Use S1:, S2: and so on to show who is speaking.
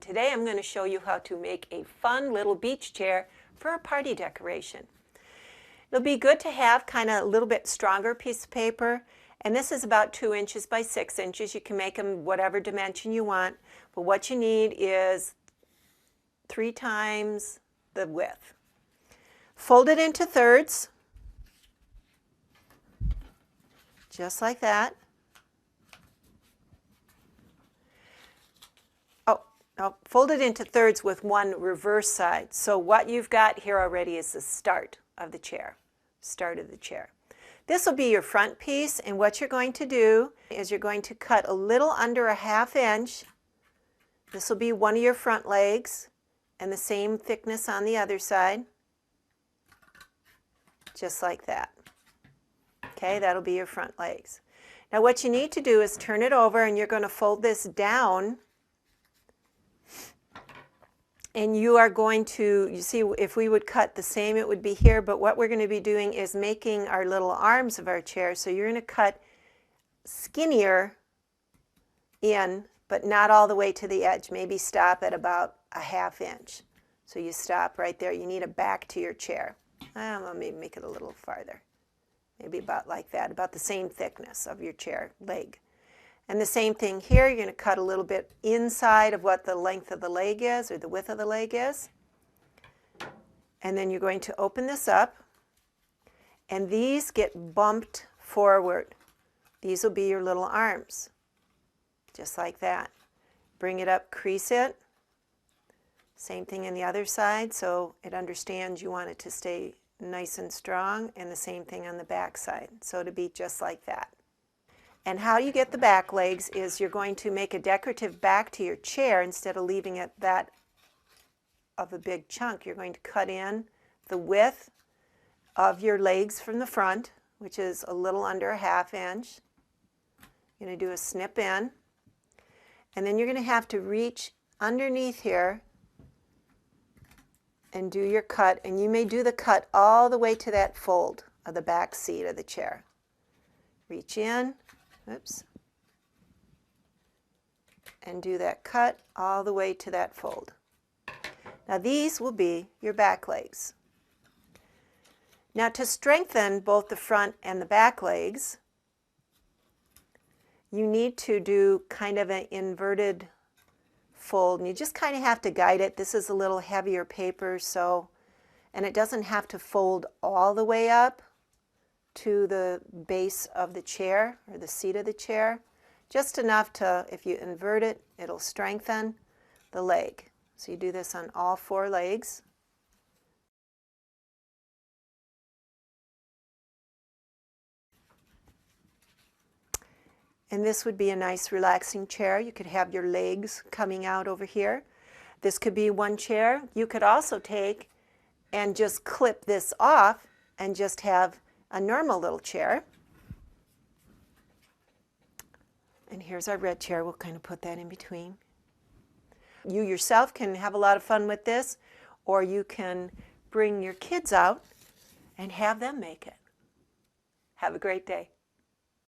S1: today I'm going to show you how to make a fun little beach chair for a party decoration. It'll be good to have kind of a little bit stronger piece of paper, and this is about 2 inches by 6 inches. You can make them whatever dimension you want, but what you need is 3 times the width. Fold it into thirds, just like that. Now fold it into thirds with one reverse side. So what you've got here already is the start of the chair. This will be your front piece, and what you're going to do is you're going to cut a little under a 1/2 inch. This will be one of your front legs, and the same thickness on the other side. Just like that. Okay, that'll be your front legs. Now what you need to do is turn it over, and you're going to fold this down. And you are going to, you see, if we would cut the same, it would be here, but what we're going to be doing is making our little arms of our chair. So you're going to cut skinnier in, but not all the way to the edge. Maybe stop at about a 1/2 inch. So you stop right there. You need a back to your chair. I'll maybe make it a little farther. Maybe about like that, about the same thickness of your chair leg. And the same thing here, you're going to cut a little bit inside of what the length of the leg is, or the width of the leg is. And then you're going to open this up, and these get bumped forward. These will be your little arms, just like that. Bring it up, crease it. Same thing on the other side, so it understands you want it to stay nice and strong, and the same thing on the back side, so to be just like that. And how you get the back legs is you're going to make a decorative back to your chair. Instead of leaving it that of a big chunk, you're going to cut in the width of your legs from the front, which is a little under a 1/2 inch. You're going to do a snip in, and then you're going to have to reach underneath here and do your cut, and you may do the cut all the way to that fold of the back seat of the chair. Reach in. Oops, and do that cut all the way to that fold. Now these will be your back legs. Now to strengthen both the front and the back legs, you need to do kind of an inverted fold, and you just kind of have to guide it. This is a little heavier paper, so, and it doesn't have to fold all the way up to the base of the chair or the seat of the chair, just enough to, if you invert it, it'll strengthen the leg. So you do this on all 4 legs. And this would be a nice relaxing chair. You could have your legs coming out over here. This could be one chair. You could also take and just clip this off and just have a normal little chair. And here's our red chair. We'll kind of put that in between. You yourself can have a lot of fun with this, or you can bring your kids out and have them make it. Have a great day.